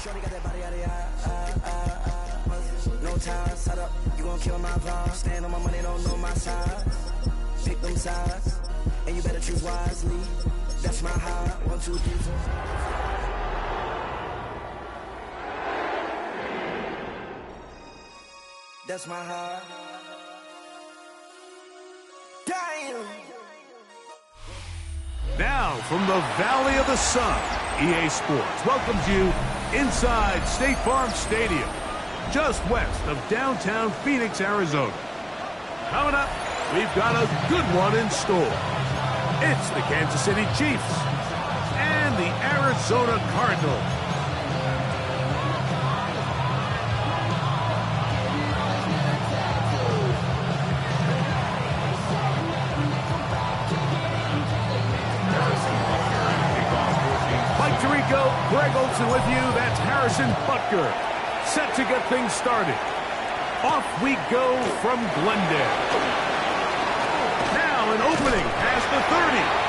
No ties, set up, you gon' kill my vibe. Stand on my money, don't know my side. Pick them sides, and you better choose wisely. That's my high. 1, 2, 3, 4. That's my high. Damn! Now, from the Valley of the Sun, EA Sports welcomes you inside State Farm Stadium, just west of downtown Phoenix, Arizona. Coming up, we've got a good one in store. It's the Kansas City Chiefs and the Arizona Cardinals. Mike Tirico, Greg Olsen with you. That's Harrison Butker, set to get things started. Off we go from Glendale. Now an opening past the 30.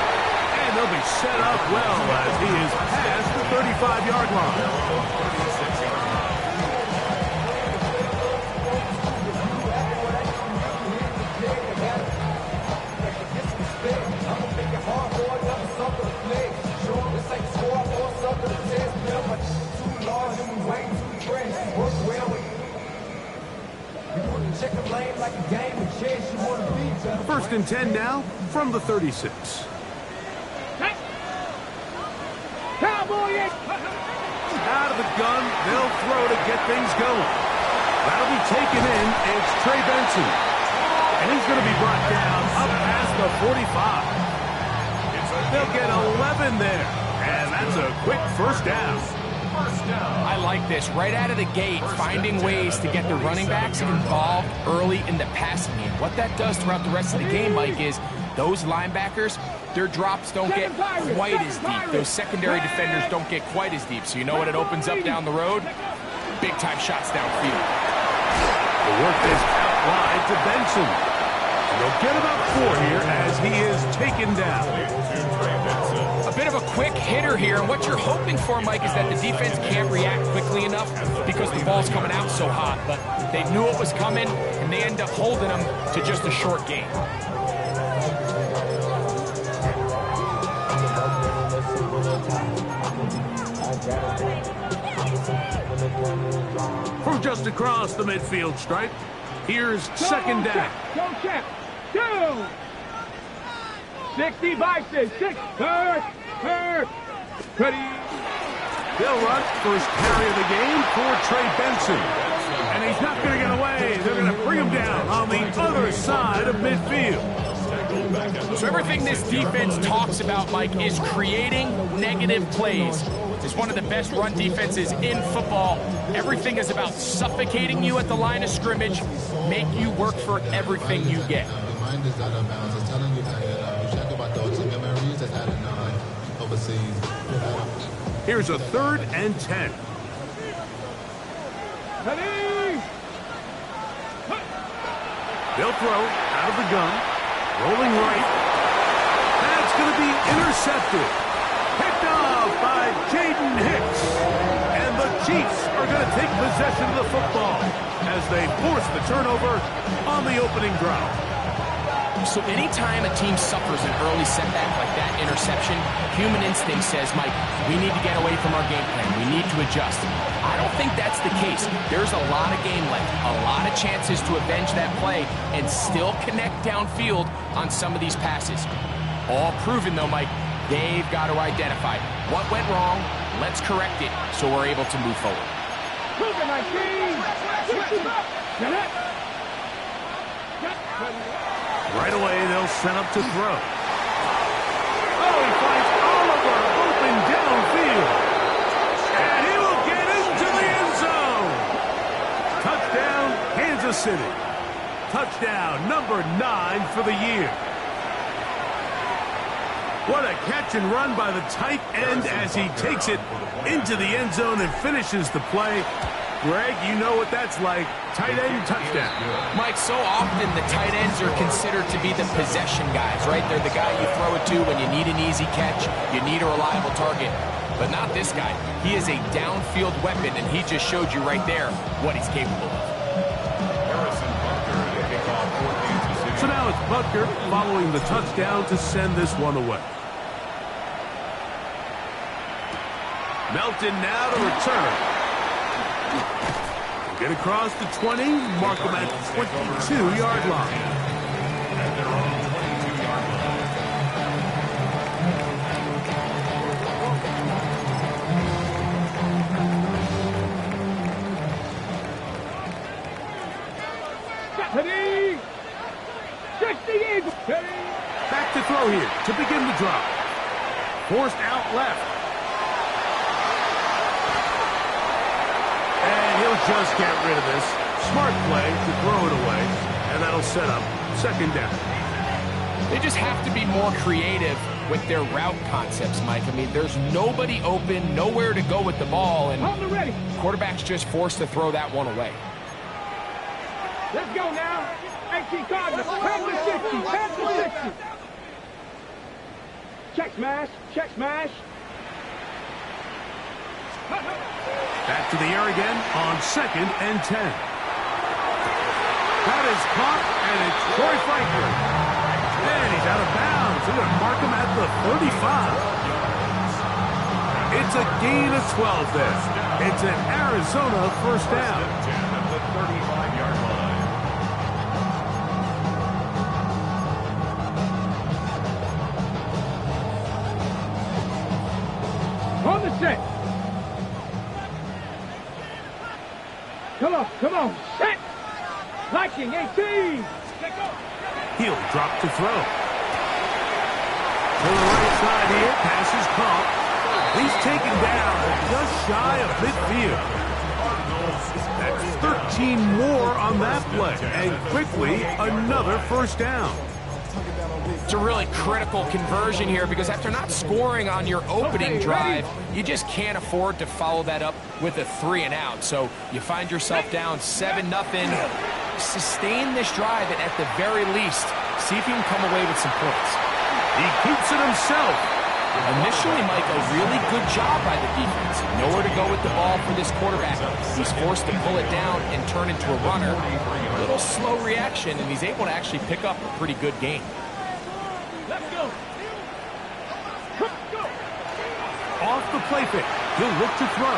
And they'll be set up well as he is past the 35-yard line. First and 10 now from the 36. Out of the gun, they'll throw to get things going. That'll be taken in. It's Trey Benson. And he's going to be brought down up past the 45. They'll get 11 there. And that's a quick first down. I like this. Right out of the gate, finding ways to get the running backs involved early in the passing game. What that does throughout the rest of the game, Mike, is those linebackers, their drops don't get quite as deep. Those secondary defenders don't get quite as deep. So you know what it opens up down the road? Big-time shots downfield. The work is out wide to Benson. They'll get about 4 here as he is taken down. A bit of a quick hitter here, and what you're hoping for, Mike, is that the defense can't react quickly enough because the ball's coming out so hot. But they knew it was coming, and they end up holding them to just a short gain. From just across the midfield stripe, here's second down. Go check. 2. 60 boxes. 6. Hurt. Ready. They'll run first carry of the game for Trey Benson. And he's not going to get away. They're going to bring him down on the other side of midfield. So everything this defense talks about, Mike, is creating negative plays. It's one of the best run defenses in football. Everything is about suffocating you at the line of scrimmage, make you work for everything you get. Here's a 3rd and 10. They'll throw out of the gun, rolling right. That's going to be intercepted. Picked off by Jaden Hicks. And the Chiefs are going to take possession of the football as they force the turnover on the opening drive. So anytime a team suffers an early setback like that interception, human instinct says, Mike, we need to get away from our game plan. We need to adjust. I don't think that's the case. There's a lot of game left, a lot of chances to avenge that play and still connect downfield on some of these passes. All proven, though, Mike, they've got to identify what went wrong, let's correct it so we're able to move forward. Right away, they'll set up to throw. Oh, he finds Oliver open downfield. And he will get into the end zone. Touchdown, Kansas City. Touchdown number 9 for the year. What a catch and run by the tight end as he takes it into the end zone and finishes the play. Greg, you know what that's like. Tight end touchdown. Mike, so often the tight ends are considered to be the possession guys, right? They're the guy you throw it to when you need an easy catch, you need a reliable target. But not this guy. He is a downfield weapon, and he just showed you right there what he's capable of. So now it's Butker following the touchdown to send this one away. Melton now to return. Get across the 20, mark him at the 22-yard line. Back to throw here to begin the drive. Forced out left. And he'll just get rid of this. Smart play to throw it away. And that'll set up second down. They just have to be more creative with their route concepts, Mike. I mean, there's nobody open, nowhere to go with the ball, and quarterback's just forced to throw that one away. Let's go now. 18 Cardinals, 10 to 60, 10 to 60. Check smash, check smash. Back to the air again on 2nd and 10. That is caught, and it's Troy Franklin. And he's out of bounds. They're going to mark him at the 35. It's a gain of 12 there. It's an Arizona first down. At the 35-yard line. On the set. Come on, set. Liking 18. He'll drop to throw. To the right side here, pass is caught. He's taken down just shy of midfield. That's 13 more on that play, and quickly another first down. It's a really critical conversion here because after not scoring on your opening drive, you just can't afford to follow that up with a 3-and-out. So you find yourself down 7-0. Sustain this drive and at the very least, see if you can come away with some points. He keeps it himself. Initially, Mike, a really good job by the defense. Nowhere to go with the ball for this quarterback. He's forced to pull it down and turn into a runner. A little slow reaction, and he's able to actually pick up a pretty good game. Let's go. Go. Off the play fake. He'll look to throw.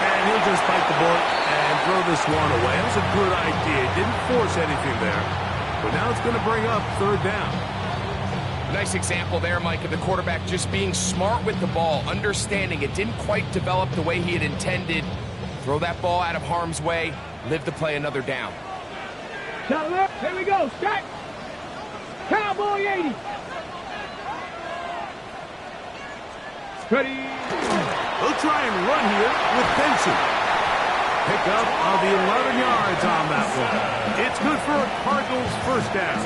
And he'll just bite the bullet and throw this one away. That was a good idea. Didn't force anything there. But now it's going to bring up third down. Nice example there, Mike, of the quarterback just being smart with the ball, understanding it didn't quite develop the way he had intended. Throw that ball out of harm's way, live to play another down. Shot left. Here we go. Stack. Cowboy 80. Ready. They'll try and run here with Benson. Pick up of the 11 yards on that one. It's good for a Cardinals first down.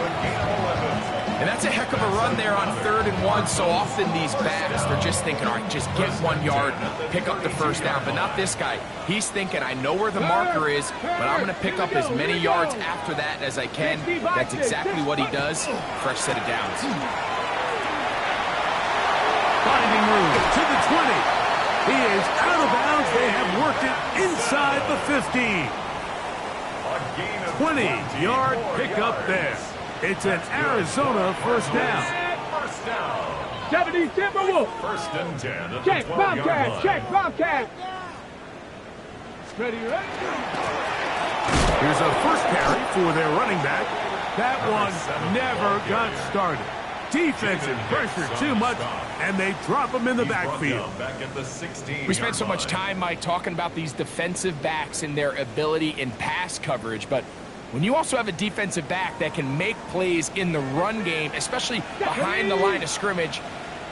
And that's a heck of a run there on 3rd and 1. So often these backs, they're just thinking, all right, just get 1 yard, pick up the first down. But not this guy. He's thinking, I know where the marker is, but I'm going to pick up as many yards after that as I can. That's exactly what he does. Fresh set of downs. Finding room to the 20. He is out of bounds. They have worked it inside the 15. 20-yard pickup there. It's an Arizona first down. 70 Timberwolves. 1st and 10. Check Bobcat. Check Bobcat. Ready. Here's a first carry for their running back. That one never got started. Defensive pressure too much, and they drop him in the backfield. We spent so much time, Mike, talking about these defensive backs and their ability in pass coverage, but when you also have a defensive back that can make plays in the run game, especially behind the line of scrimmage,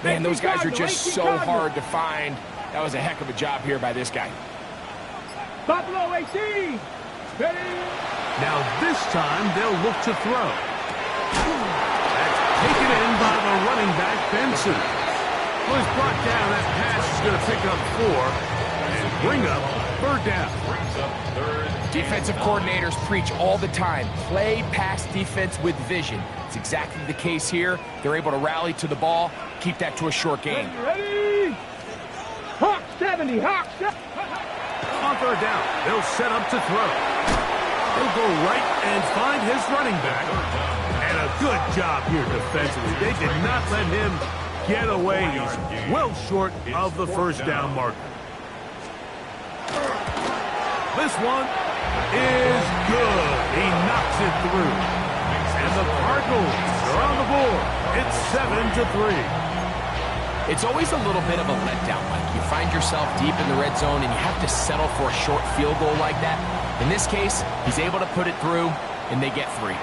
man, those guys are just so hard to find. That was a heck of a job here by this guy. Buffalo AC. Ready. Now this time they'll look to throw. Taken in by the running back, Benson. Well, he's brought down. That pass is going to pick up 4 and bring up third down. Brings up third. Defensive coordinators preach all the time, play pass defense with vision. It's exactly the case here. They're able to rally to the ball, keep that to a short game. Ready? Hawk 70, Hawk 70. On third down, they'll set up to throw. He'll go right and find his running back. And a good job here defensively. They did not let him get away. He's well short of the first down marker. This one is good. He knocks it through. And the Cardinals are on the board. It's 7-3. It's always a little bit of a letdown, Mike. You find yourself deep in the red zone and you have to settle for a short field goal like that. In this case, he's able to put it through, and they get 3.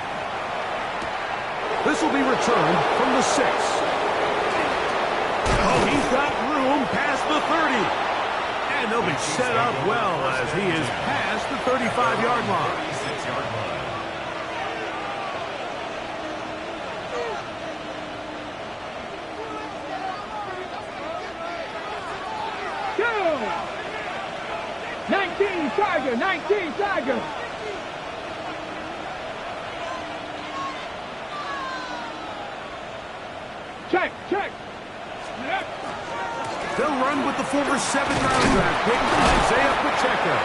This will be returned from the 6. Oh, he's got room past the 30. And they'll be set up well as he is past the 35-yard line. 36-yard line. Go! 19 Tiger, 19 Tiger. Check, check. They'll run with the former 7th-round draft pick, Isaiah Pacheco.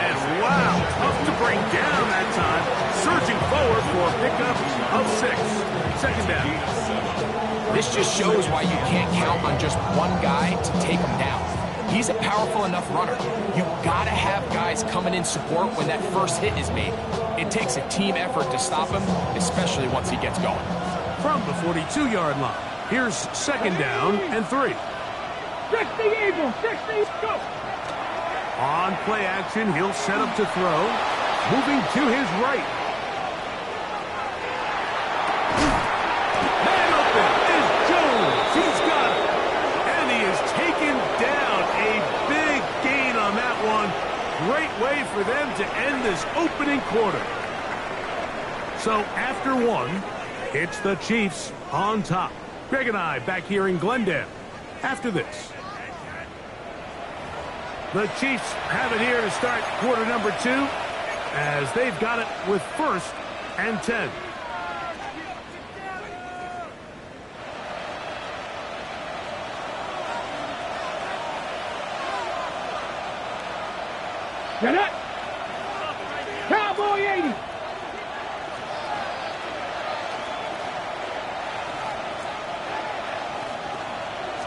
And wow, tough to bring down that time. Surging forward for a pickup of 6. Second down. This just shows why you can't count on just one guy to take him down. He's a powerful enough runner. You've got to have guys coming in support when that first hit is made. It takes a team effort to stop him, especially once he gets going. From the 42-yard line, here's second down and 3. 60 Eagles, 60, go! On play action, he'll set up to throw. Moving to his right. Man open is Jones. He's got it. And he is taken down. A big gain on that one. Great way for them to end this opening quarter. So after 1, it's the Chiefs on top. Greg and I back here in Glendale after this. The Chiefs have it here to start quarter number 2 as they've got it with 1st and 10. Get it! Cowboy 80!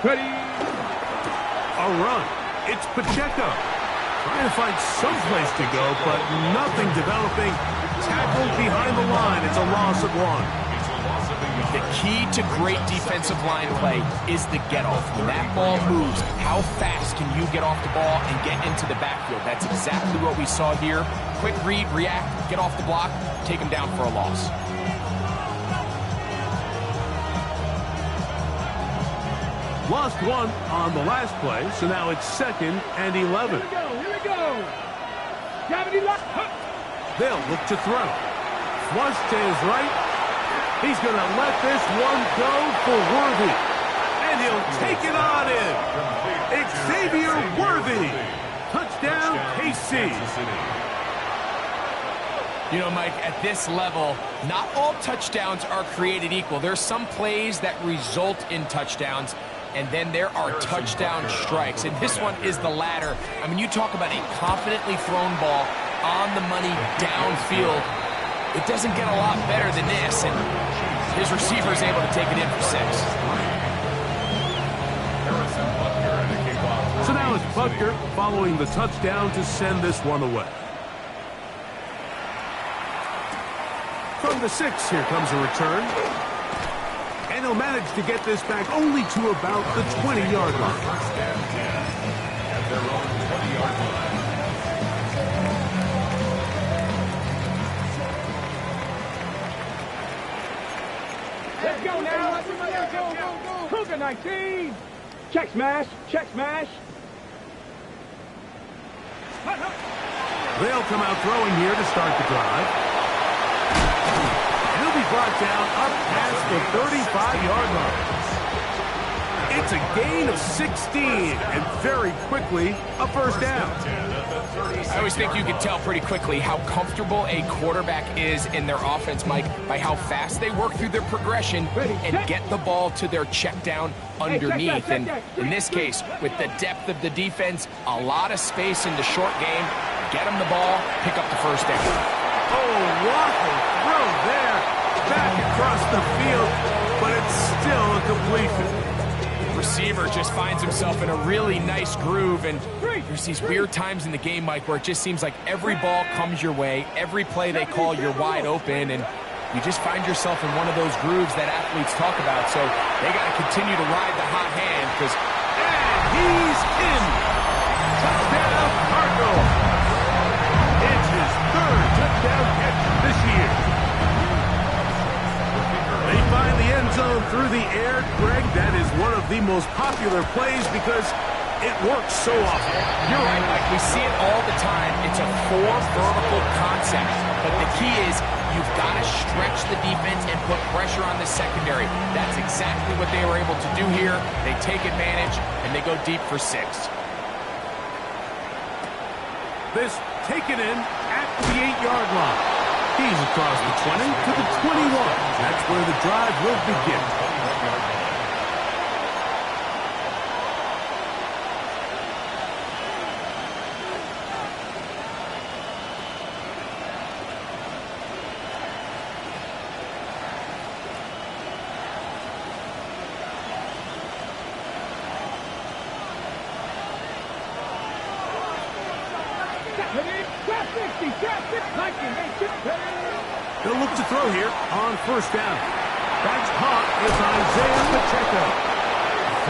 Ready! A run. It's Pacheco. Trying to find some place to go, but nothing developing. Tackled behind the line. It's a loss of 1. The key to great defensive line play is the get-off. When that ball moves, how fast can you get off the ball and get into the backfield? That's exactly what we saw here. Quick read, react, get off the block, take him down for a loss. Lost 1 on the last play, so now it's 2nd and 11. Here we go! Gravity lock! They'll look to throw. Flush to his right. He's going to let this one go for Worthy. And he'll take it on in. Xavier Worthy. Touchdown, KC. You know, Mike, at this level, not all touchdowns are created equal. There's some plays that result in touchdowns, and then there are touchdown strikes. And this one is the latter. I mean, you talk about a confidently thrown ball on the money downfield. It doesn't get a lot better than this, and his receiver is able to take it in for 6. So now it's Butker following the touchdown to send this one away. From the 6, here comes a return. And he'll manage to get this back only to about the 20-yard line. First and 10 at their own 20-yard line. Let's go now! Go! Cougar 19! Check smash! Check smash! They'll come out throwing here to start the drive. And he'll be brought down up past the 35-yard line. It's That's a gain of 16, and very quickly, a first down. I always think you can tell pretty quickly how comfortable a quarterback is in their offense, Mike, by how fast they work through their progression and get the ball to their check down underneath. And in this case, with the depth of the defense, a lot of space in the short game, get them the ball, pick up the first down. Oh, waffle throw there, back across the field, but it's still a completion. Receiver just finds himself in a really nice groove, and there's these weird times in the game, Mike, where it just seems like every ball comes your way, every play they call, you're wide open, and you just find yourself in one of those grooves that athletes talk about. So they got to continue to ride the hot hand, because he's in. Touchdown, Cardinals. It's his third touchdown catch this year. They find the end zone through the air. Greg, that is one of the most popular plays because it works so often. You're right, Mike. We see it all the time. It's a 4 vertical concept. But the key is you've got to stretch the defense and put pressure on the secondary. That's exactly what they were able to do here. They take advantage, and they go deep for 6. This taken in at the 8-yard line. He's across the 20 to the 21. That's where the drive will begin. They'll look to throw here on first down. That's caught with Isaiah Pacheco.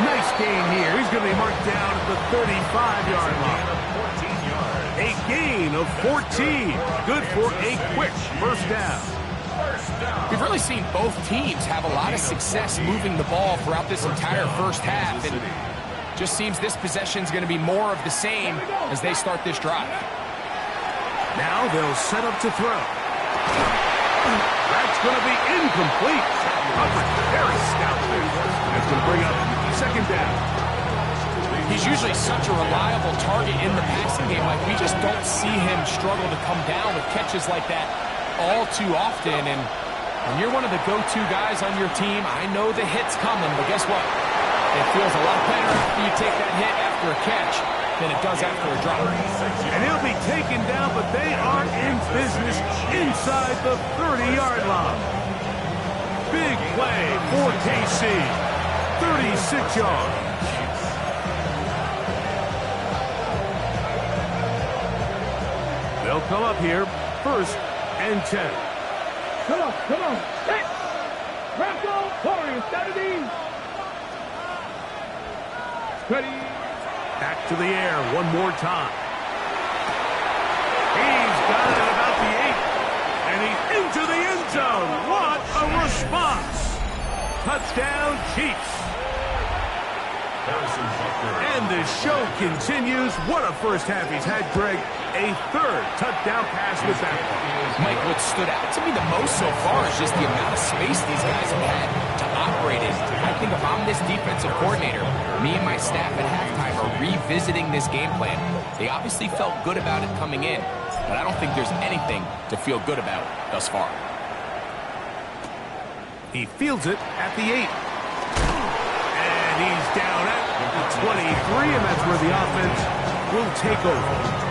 Nice gain here. He's going to be marked down at the 35-yard line. A gain of 14. Good for a quick first down. We've really seen both teams have a lot of success moving the ball throughout this entire first half. And just seems this possession is going to be more of the same as they start this drive. Now they'll set up to throw. That's going to be incomplete. Coverage very stout there. That's going to bring up second down. He's usually such a reliable target in the passing game. Like, we just don't see him struggle to come down with catches like that all too often. And when you're one of the go-to guys on your team, I know the hit's coming, but guess what? It feels a lot better after you take that hit after a catch than it does after a drop. And he'll be taken down, but they are in business inside the 30-yard line. Big play for KC. 36 yards. They'll come up here, 1st and 10. Come on. Set. Bronco Warriors, Saturday. Ready. Back to the air one more time. He's got it at about the 8. And he's into the end zone. What a response. Touchdown, Chiefs. And the show continues. What a first half he's had, Greg. A 3rd touchdown pass with that one. Mike, what stood out to me the most so far is just the amount of space these guys have had to operate in. I think if I'm this defensive coordinator, me and my staff at halftime are revisiting this game plan. They obviously felt good about it coming in, but I don't think there's anything to feel good about thus far. He fields it at the 8. And he's down at the 23, and that's where the offense will take over.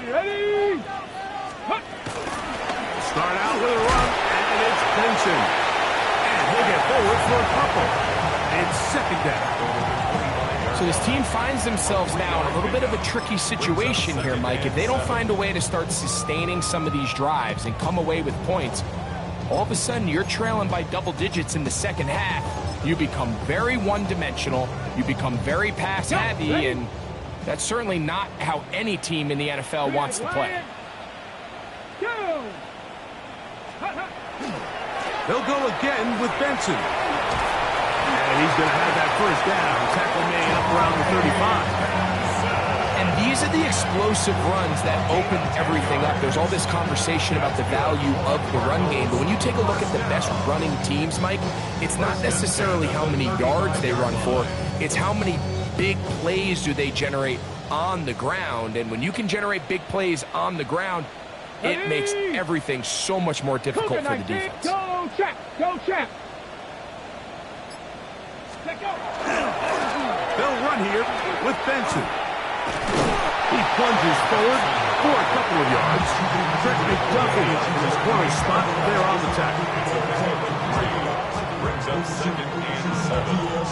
Ready. Start out with a run, and it's Benson. And he'll get forward for a couple. It's second down. So this team finds themselves now in a little bit of a tricky situation here, Mike. If they don't find a way to start sustaining some of these drives and come away with points, all of a sudden you're trailing by double digits in the second half. You become very one-dimensional. You become very pass-heavy, and that's certainly not how any team in the NFL wants to play. 2, They'll go again with Benson. And he's going to have that first down. Tackle made up around the 35. And these are the explosive runs that open everything up. There's all this conversation about the value of the run game, but when you take a look at the best running teams, Mike, it's not necessarily how many yards they run for, it's how many big plays do they generate on the ground. And when you can generate big plays on the ground, it makes everything so much more difficult for the defense. Go, check! Go, check! They'll run here with Benson. He plunges forward for a couple of yards. Trent McDuffie in his close spot there on the tackle. Brings up 2nd and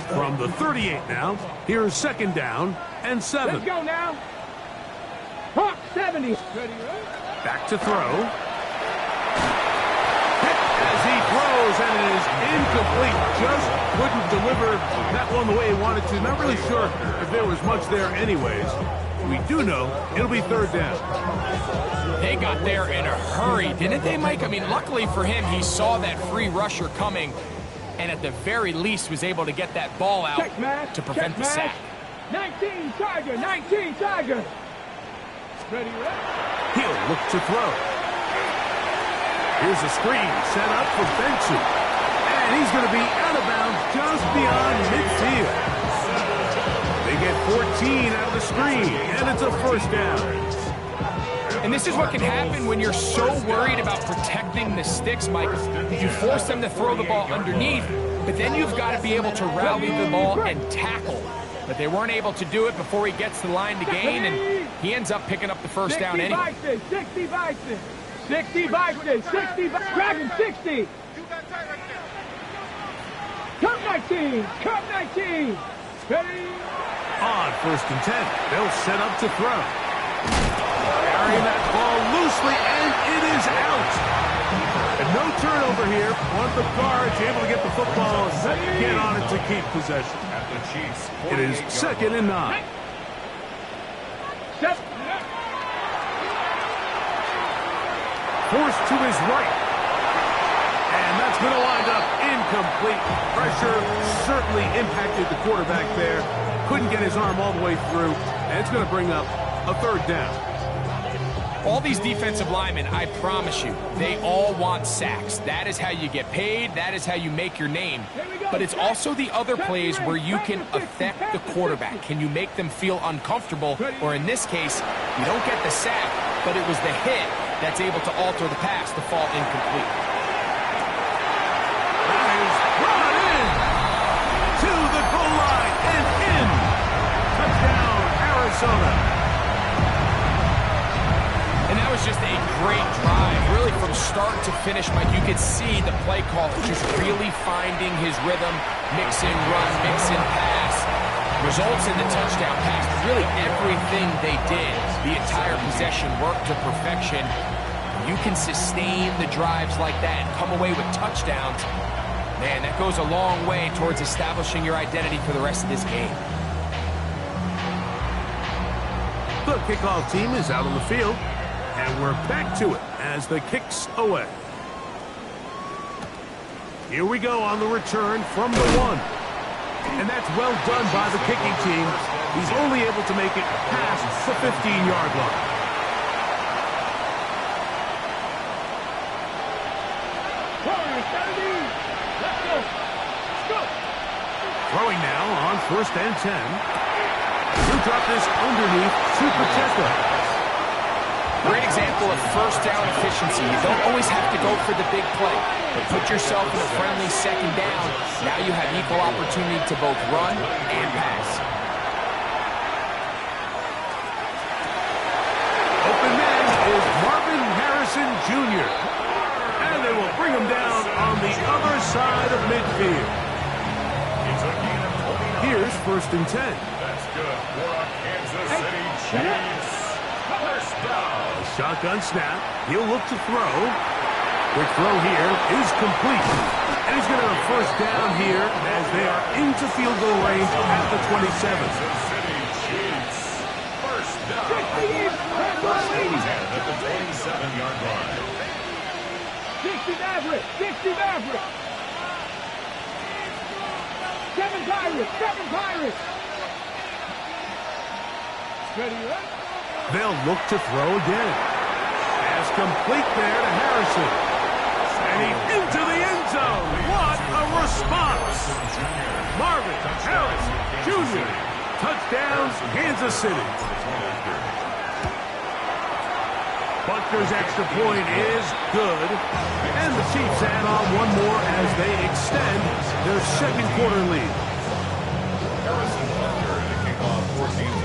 7. From the 38 now, here's 2nd down and 7. Let's go now! Hawk 70! Back to throw. As he throws, and it is incomplete. Just couldn't deliver that one the way he wanted to. Not really sure if there was much there anyways. We do know it'll be 3rd down. They got there in a hurry, didn't they, Mike? I mean, luckily for him, he saw that free rusher coming, and at the very least was able to get that ball out to prevent the sack. 19 Tiger! 19 Tiger! Ready, He'll look to throw. Here's a screen set up for Benson. And he's going to be out of bounds just beyond midfield. They get 14 out of the screen, and it's a 1st down. And this is what can happen when you're so worried about protecting the sticks, Mike. You force them to throw the ball underneath, but then you've got to be able to rally the ball and tackle. But they weren't able to do it before he gets the line to gain, and he ends up picking up the 1st down anyway. 60 Vikings! 60 Vikings! 60 Dragon 60! Come 19! Come 19! Ready? On 1st and 10, they'll set up to throw. Carrying that ball loosely, and it is out. And no turnover here. One of the guards able to get the football, get on it to keep possession. At the Chiefs, It is 2nd and 9. Forced to his right. And that's going to wind up incomplete. Pressure certainly impacted the quarterback there. Couldn't get his arm all the way through. And it's going to bring up a 3rd down. All these defensive linemen, I promise you, they all want sacks. That is how you get paid. That is how you make your name. But it's also the other plays where you can affect the quarterback. Can you make them feel uncomfortable? Or in this case, you don't get the sack, but it was the hit that's able to alter the pass to fall incomplete. That is brought in to the goal line and in. Touchdown, Arizona. And that was just a great drive. Really from start to finish, Mike, you could see the play caller just really finding his rhythm, mixing run, mixing pass. Results in the touchdown pass. Really everything they did, the entire possession worked to perfection. You can sustain the drives like that and come away with touchdowns. Man, that goes a long way towards establishing your identity for the rest of this game. The kickoff team is out on the field, and we're back to it as the kick's away. Here we go on the return from the 1. And that's well done by the kicking team. He's only able to make it past the 15-yard line. Throwing now on 1st and 10. He'll drop this underneath to Pacheco. Great example of 1st down efficiency. You don't always have to go for the big play, but put yourself in a friendly 2nd down. Now you have equal opportunity to both run and pass. Open man is Marvin Harrison Jr. And they will bring him down on the other side of midfield. Here's 1st and 10. That's good for a Kansas City Chiefs. 1st down. Shotgun snap. He'll look to throw. Quick throw here is complete. And he's going to have a 1st down here as they are into field goal range at the 27. Kansas City Chiefs. 1st down. 1st and 10 at the 27-yard line. 60 Maverick. 60 Maverick. 7 Pirates. 7 Pirates. Ready, right? They'll look to throw again. Pass complete there to Harrison. And he's into the end zone. What a response. Marvin Harrison Jr. Touchdown, Kansas City. Butker's extra point is good. And the Chiefs add on one more as they extend their second quarter lead.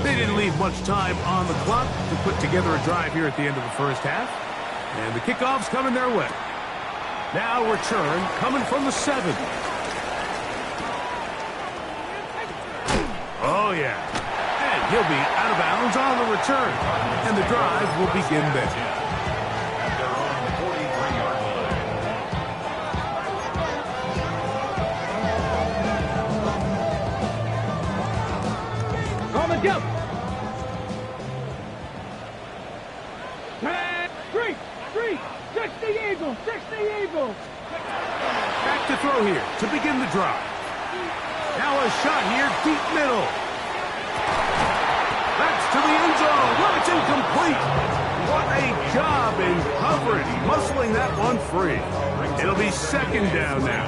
They didn't leave much time on the clock to put together a drive here at the end of the first half. And the kickoff's coming their way. Now return coming from the 7. Oh, yeah. And he'll be out of bounds on the return. And the drive will begin there. On the jump. 3. 60 Eagles. 60 Eagles. Back to throw here to begin the drive. Now a shot here, deep middle. That's to the end zone. Well, it's incomplete. What a job in coverage, muscling that one free. It'll be second down now.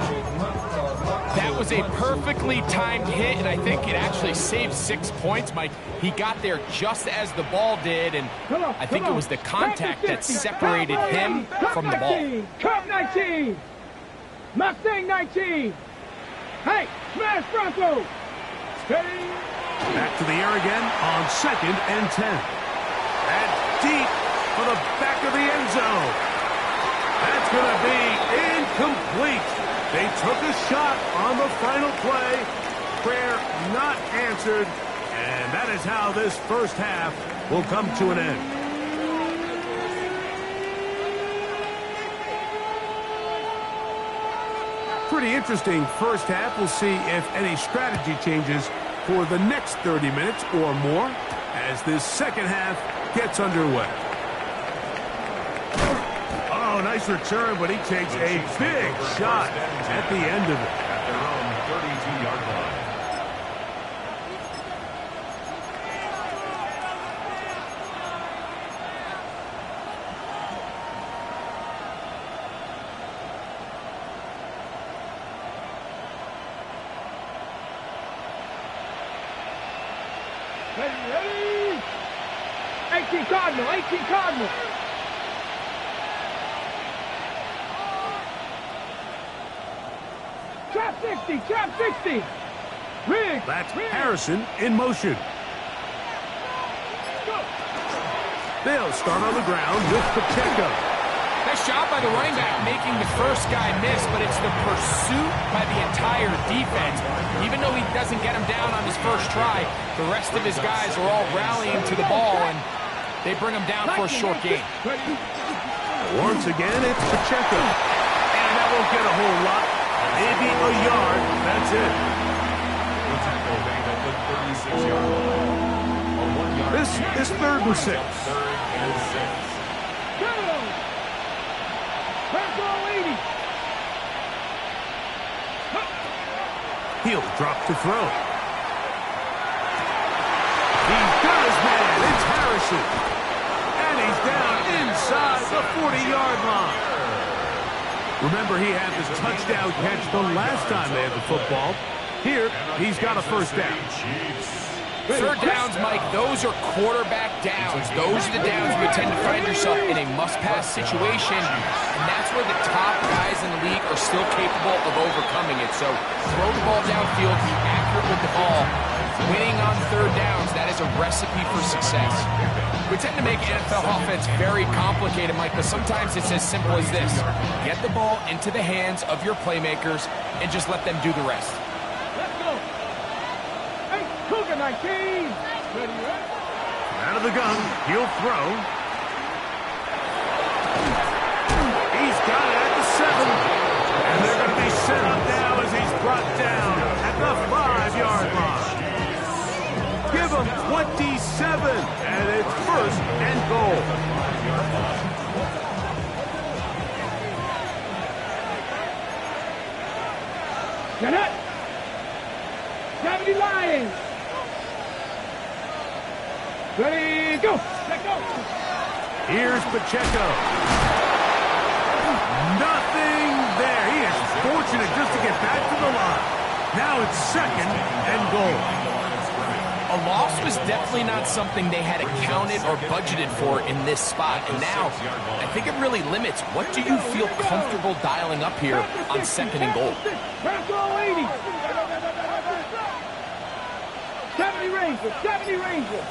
That was a perfectly timed hit, and I think it actually saved 6 points, Mike. He got there just as the ball did, and I think it was the contact that separated him from the ball. Cup 19. Mustang 19. Hey, smash Bronco. Steady. Back to the air again on 2nd and 10. And deep for the back of the end zone. That's going to be incomplete. They took a shot on the final play. Prayer not answered. And that is how this first half will come to an end. Pretty interesting first half. We'll see if any strategy changes for the next 30 minutes or more as this second half gets underway. Oh, nice return, but he takes a big shot at the end of it. At their own 32-yard line. Ready. 18 Cardinal. 18 Cardinal. Trap 60. Trap 60. Rig. That's Harrison in motion. They'll start on the ground with Pacheco. Nice job by the running back making the first guy miss, but it's the pursuit by the entire defense. Even though he doesn't get him down on his first try, the rest of his guys are all rallying to the ball, and they bring him down for a short gain. Once again, it's Pacheco. And that won't get a whole lot. Maybe a yard. That's it. This is 3rd and 6. He'll drop to throw. He's got his man. It's Harrison. And he's down inside the 40-yard line. Remember, he had this touchdown catch the last time they had the football. Here, he's got a first down. Third downs, Mike, those are quarterback downs. Those are the downs where you tend to find yourself in a must-pass situation, and that's where the top guys in the league are still capable of overcoming it. So throw the ball downfield, be accurate with the ball. Winning on third downs, that is a recipe for success. We tend to make NFL offense very complicated, Mike, but sometimes it's as simple as this. Get the ball into the hands of your playmakers and just let them do the rest. Let's go. Hey, Cougar 19. Ready, right? Out of the gun, he'll throw. He's got it at the 7. And they're going to be set up now as he's brought down at the 5-yard line. Give him 27, and it's 1st and goal. Get up. 70 Lions. Ready, go. Let go. Here's Pacheco. Nothing there. He is fortunate just to get back to the line. Now it's 2nd and goal. A loss was definitely not something they had accounted or budgeted for in this spot. And now, I think it really limits what do you feel comfortable dialing up here on 2nd and goal. Bronco 80. 70 Rangers. 70 Rangers.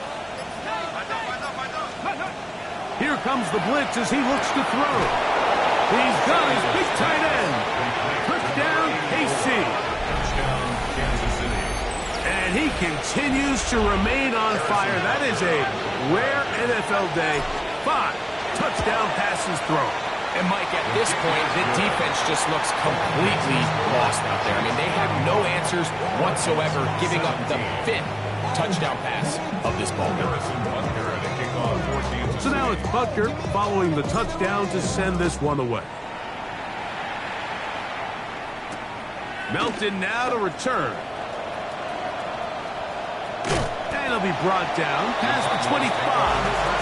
Here comes the blitz as he looks to throw. He's got his big tight end. Touchdown, KC. And he continues to remain on fire. That is a rare NFL day. 5 touchdown passes thrown. And Mike, at this point, the defense just looks completely lost out there. I mean, they have no answers whatsoever, giving up the 5th touchdown pass of this ball game. So now it's Butker following the touchdown to send this one away. Melton now to return. And he'll be brought down past the 25.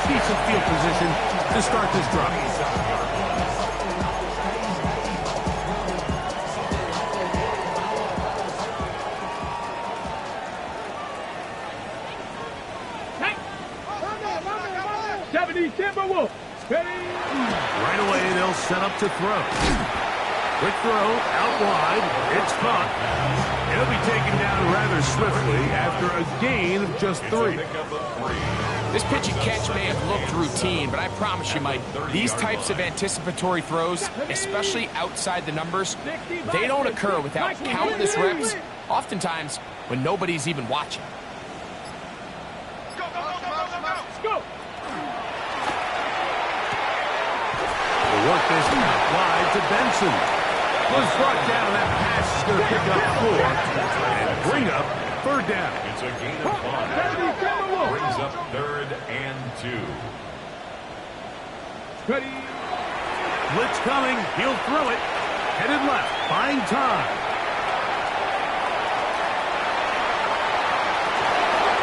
Decent field position to start this drive. Timberwolves. Right away, they'll set up to throw. Quick throw, out wide. It's caught. It'll be taken down rather swiftly after a gain of just 3. This pitch and catch may have looked routine, but I promise you, Mike, these types of anticipatory throws, especially outside the numbers, they don't occur without countless reps, oftentimes when nobody's even watching. Work this out wide to Benson. Was brought down. That pass is going to pick up 4 and bring up 3rd down. It's a gain of 5. Brings up 3rd and 2. Ready. Blitz coming. He'll throw it. Headed left. Buying time.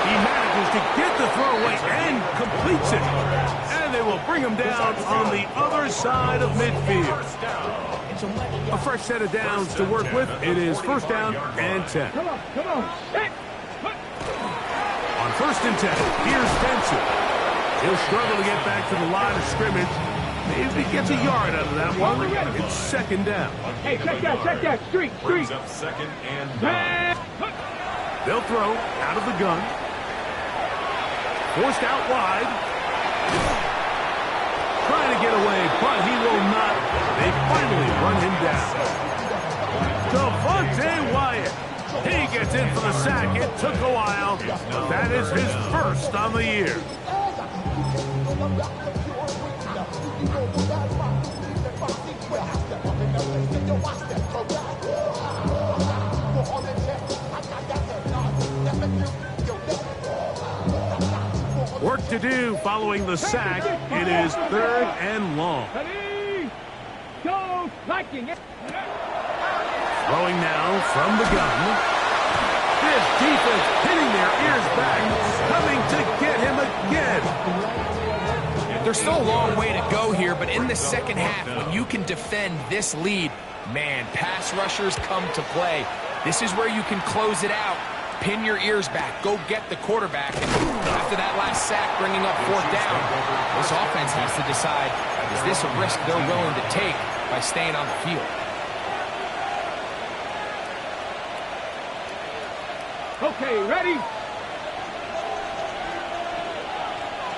He manages to get the throw away and completes it. And they will bring him down on the other side of midfield. A fresh set of downs to work with. It is 1st down and 10. Come on. On 1st and 10, here's Benson. He'll struggle to get back to the line of scrimmage. Maybe gets a yard out of that one. It's 2nd down. Hey, check that. Street. Brings up 2nd and 9. They'll throw out of the gun. Forced out wide. Trying to get away, but he will not. They finally run him down. Devontae Wyatt. He gets in for the sack. It took a while. That is his 1st on the year. Work to do following the sack. It is 3rd and long. Ready. Go. Liking it. Throwing now from the gun. This defense hitting their ears back. Coming to get him again. There's still a long way to go here, but in the 2nd half, when you can defend this lead, man, pass rushers come to play. This is where you can close it out. Pin your ears back. Go get the quarterback. And after that last sack, bringing up 4th down, this offense has to decide, is this a risk they're willing to take by staying on the field? Okay, ready?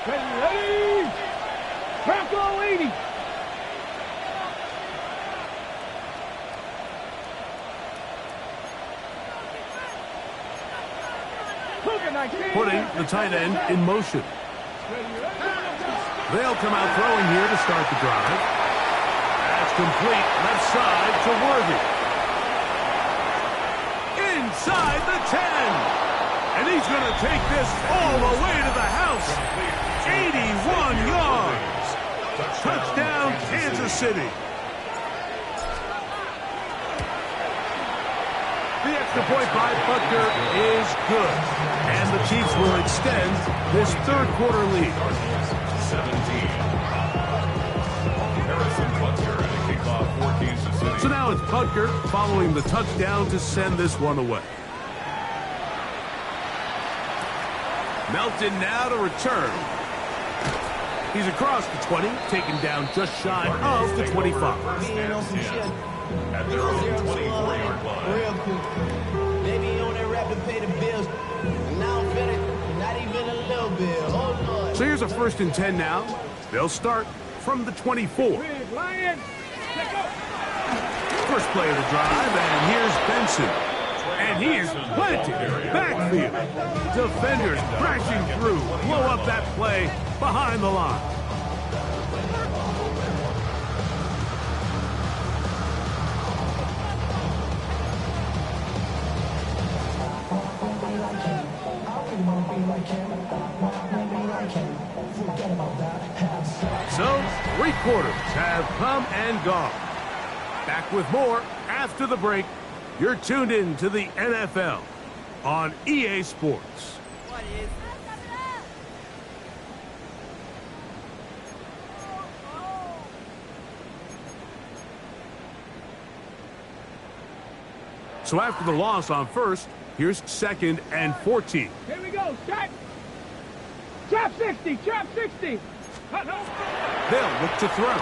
Ready? Bronco 80. Putting the tight end in motion. They'll come out throwing here to start the drive. That's complete. Left side to Worthy. Inside the 10. And he's going to take this all the way to the house. 81 yards. Touchdown, Kansas City. The extra point by Butker is good. And the Chiefs will extend this third quarter lead. 17. Harrison Butker and a kickoff for Kansas City. So now it's Butker following the touchdown to send this one away. Melton now to return. He's across the 20, taken down just shy of the 25. At their own 24-yard line. Real quick. Baby on that rap to pay the bills. And now I'm feeling not even a little bit. Oh, Lord. So here's a 1st and 10 now. They'll start from the 24. Lion. Let's go. First play of the drive, and here's Benson. And he is planted backfield. Defenders crashing through, blow up that play behind the line. So, 3 quarters have come and gone. Back with more after the break. You're tuned in to the NFL on EA Sports. So after the loss on first, here's 2nd and 14. Here we go. Trap. Trap 60. Trap 60. They'll look to throw.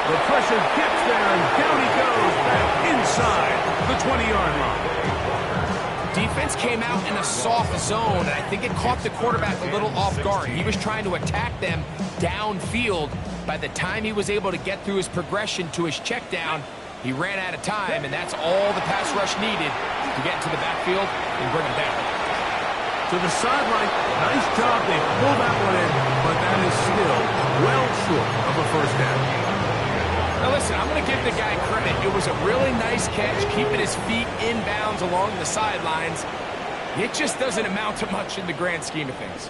The pressure gets there, and down he goes back inside the 20-yard line. Defense came out in a soft zone, and I think it caught the quarterback a little off guard. He was trying to attack them downfield. By the time he was able to get through his progression to his check down, he ran out of time, and that's all the pass rush needed to get into the backfield and bring him down. To the sideline, nice job. They pulled that one in, but that is still well short of a first down. Now listen, I'm going to give the guy credit. It was a really nice catch, keeping his feet inbounds along the sidelines. It just doesn't amount to much in the grand scheme of things.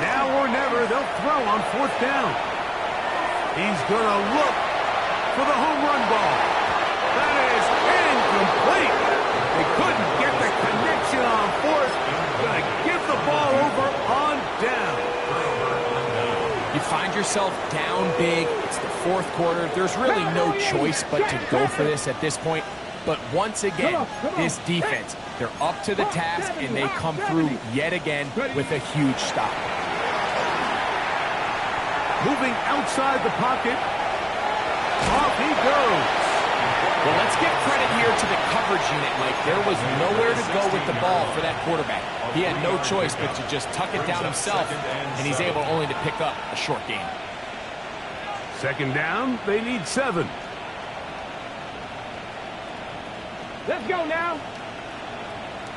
Now or never, they'll throw on 4th down. He's going to look for the home run ball. That is incomplete. They couldn't get the connection on 4th. Going to give the ball over on down. You find yourself down big. It's the 4th quarter. There's really no choice but to go for this at this point. But once again, this defense, they're up to the task, and they come through yet again with a huge stop. Moving outside the pocket. Off he goes. Well, let's give credit here to the coverage unit, Mike. There was nowhere to go with the ball for that quarterback. He had no choice but to just tuck it down himself, and he's able only to pick up a short gain. 2nd down, they need 7. Let's go now.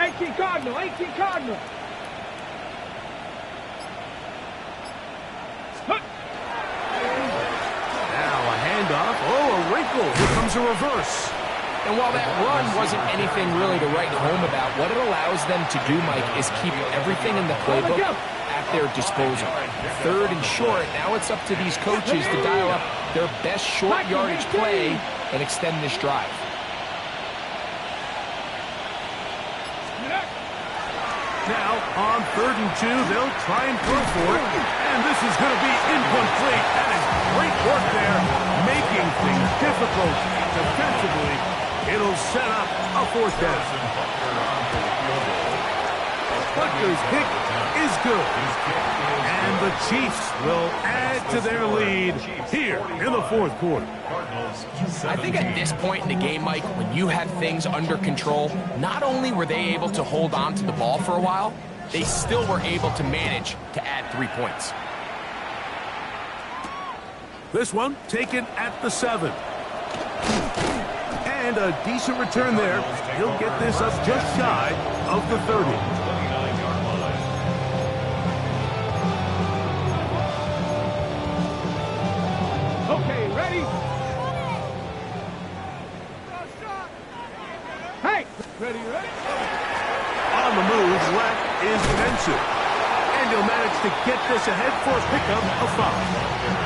18 Cardinal. 18 Cardinal. Now a handoff. Oh, a wrinkle. Here comes a reverse. And while that run wasn't anything really to write home about, what it allows them to do, Mike, is keep everything in the playbook at their disposal. 3rd and short, now it's up to these coaches to dial up their best short yardage play and extend this drive. Now on 3rd and 2, they'll try and throw for it. And this is going to be incomplete. That is great work there, making things difficult defensively. It'll set up a 4th down. Butker's kick is good. And the Chiefs will add to their lead here in the 4th quarter. I think at this point in the game, Mike, when you have things under control, not only were they able to hold on to the ball for a while, they still were able to manage to add 3 points. This one taken at the 7. And a decent return there. He'll get this up just shy of the 30. Okay, ready? Hey! Ready? On the move, left is Benson. And he'll manage to get this ahead for a pickup of 5.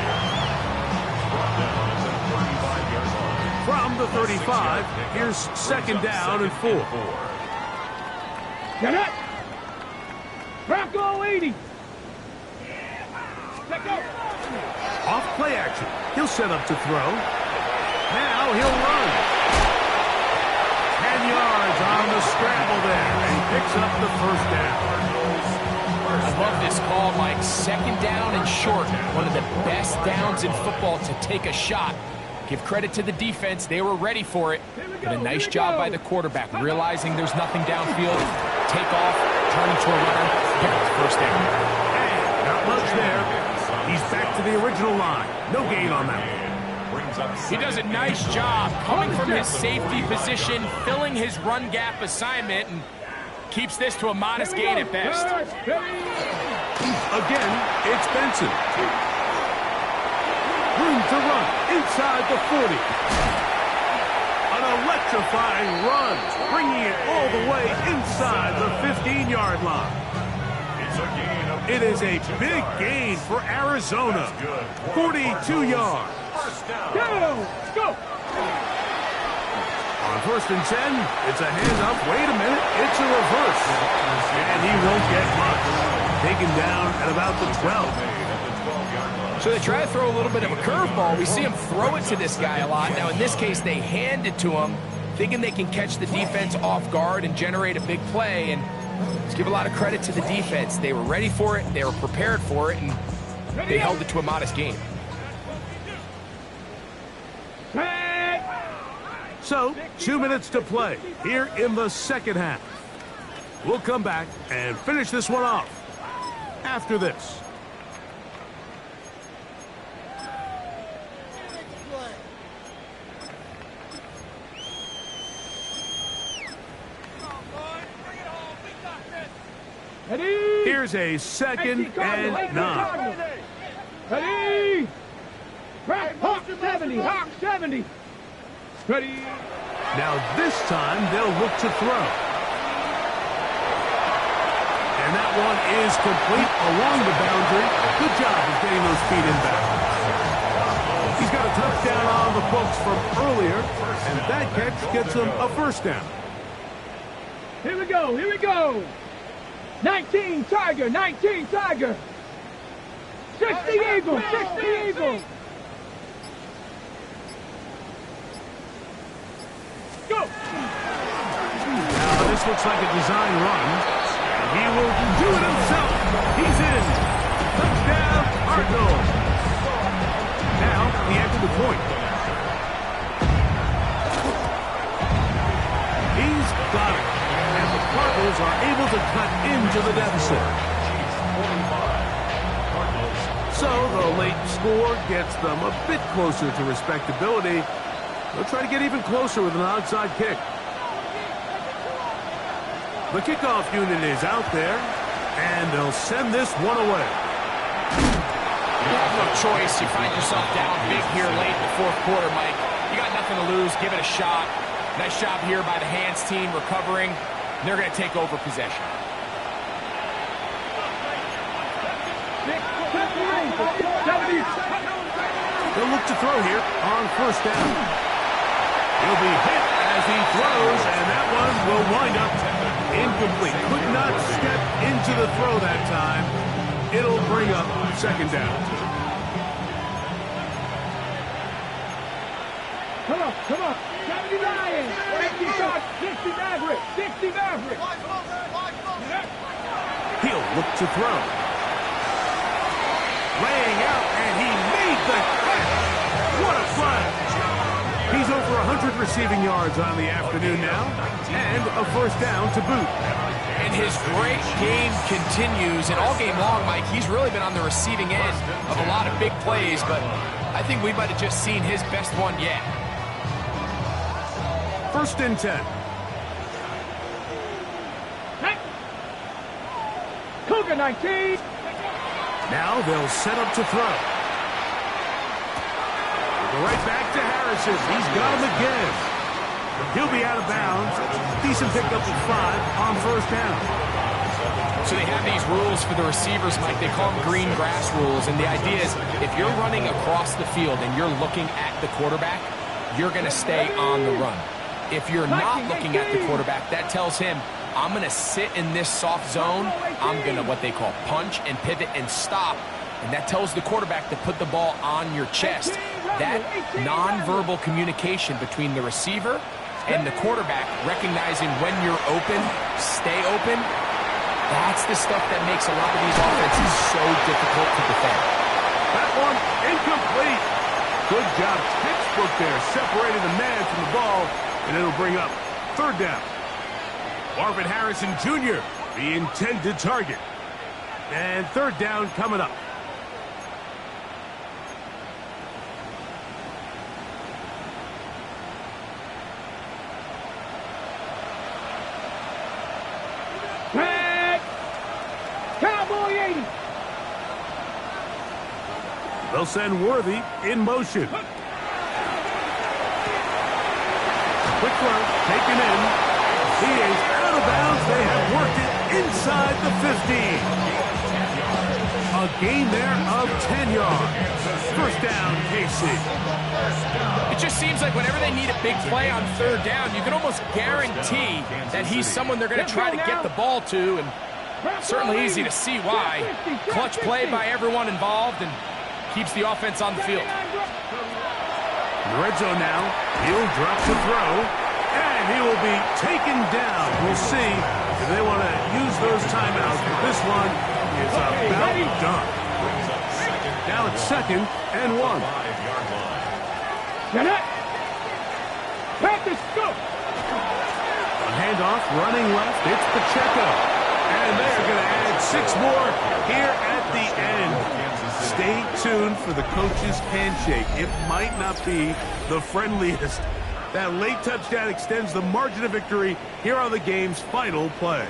From the the 35. Here's second down and 4. Get it! Bronco 80! Let go! Off play action. He'll set up to throw. Now he'll run. 10 yards on the scramble there. And he picks up the first down. I love this call, Mike. Second down and short. One of the best downs in football to take a shot. Give credit to the defense. They were ready for it. But a nice job by the quarterback, realizing there's nothing downfield. Take off, turn into a runner, get the first down. And not much there. He's back to the original line. No gain on that. He does a nice job coming from his safety position, filling his run gap assignment, and keeps this to a modest gain at best. Again, it's Benson. Room to run inside the 40. An electrifying run, bringing it all the way inside the 15-yard line. It is a big gain for Arizona. 42 yards. Go! On 1st and 10, it's a handoff. Wait a minute, it's a reverse. And he won't get much. Taken down at about the 12. So they try to throw a little bit of a curveball. We see him throw it to this guy a lot. Now in this case, they hand it to him, thinking they can catch the defense off guard and generate a big play. And let's give a lot of credit to the defense. They were ready for it, they were prepared for it, and they held it to a modest gain. So, 2 minutes to play here in the second half. We'll come back and finish this one off after this. Here's a second and 9. Ready! Hawk 70! Hawk 70! Ready! Now this time they'll look to throw. And that one is complete along the boundary. Good job of getting those feet in back. He's got a touchdown on the books from earlier, and that catch gets him a first down. Here we go, here we go! 19 Tiger, 19 Tiger! 60 Eagle, 60 Eagle! Go! Now this looks like a design run. He will do it himself. He's in. Touchdown, Cardinals. Now he entered the point. He's got it. And the Cardinals are able to cut into the deficit. So the late score gets them a bit closer to respectability. They'll try to get even closer with an onside kick. The kickoff unit is out there, and they'll send this one away. You have no choice. You find yourself down big here late in the fourth quarter, Mike. You got nothing to lose. Give it a shot. Nice job here by the Hands team recovering. They're going to take over possession. They'll look to throw here on first down. He'll be hit as he throws, and that one will wind up incomplete. Could not step into the throw that time. It'll bring up second down. Come on, come on! 70 Lions! 60 Maverick! 60 Maverick! He'll look to throw. Laying out, and he made the catch. What a play! He's over 100 receiving yards on the afternoon now, and a first down to boot. And his great game continues, and all game long, Mike, he's really been on the receiving end of a lot of big plays, but I think we might have just seen his best one yet. First and 10. Cougar 19! Now they'll set up to throw. We'll go right back to Harrison. He's got him again. He'll be out of bounds. Decent pickup of 5 on first down. So they have these rules for the receivers, Mike. They call them green grass rules. And the idea is if you're running across the field and you're looking at the quarterback, you're going to stay on the run. If you're not looking at the quarterback, that tells him, I'm going to sit in this soft zone. I'm going to what they call punch and pivot and stop. And that tells the quarterback to put the ball on your chest. That nonverbal communication between the receiver and the quarterback, recognizing when you're open, stay open, that's the stuff that makes a lot of these offenses so difficult to defend. That one incomplete. Good job, textbook there, separating the man from the ball, and it'll bring up third down. Marvin Harrison Jr., the intended target. And third down coming up. Back. Cowboy 80. They'll send Worthy in motion. Quick throw, taken in. He is out of bounds. They have worked it inside the 50. A gain there of 10 yards. First down, KC. It just seems like whenever they need a big play on third down, you can almost guarantee that he's someone they're going to try to get the ball to, and certainly easy to see why. Clutch play by everyone involved and keeps the offense on the field. In the red zone now, he'll drop to throw, and he will be taken down. We'll see if they want to use those timeouts, but this one is about done. Now it's 2nd and 1. Get it. Practice, go. A handoff, running left, it's Pacheco. And they're going to add 6 more here at the end. Stay tuned for the coach's handshake. It might not be the friendliest. That late touchdown extends the margin of victory here on the game's final play.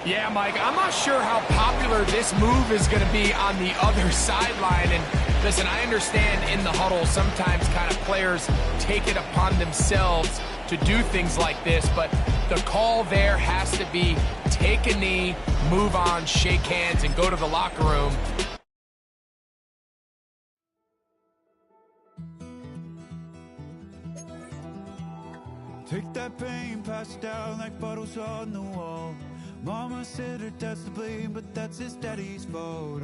Yeah, Mike, I'm not sure how popular this move is going to be on the other sideline. And listen, I understand in the huddle sometimes kind of players take it upon themselves to do things like this, but the call there has to be take a knee, move on, shake hands, and go to the locker room. Take that pain, pass it down like photos on the wall. Mama said her dad's to blame, but that's his daddy's fault.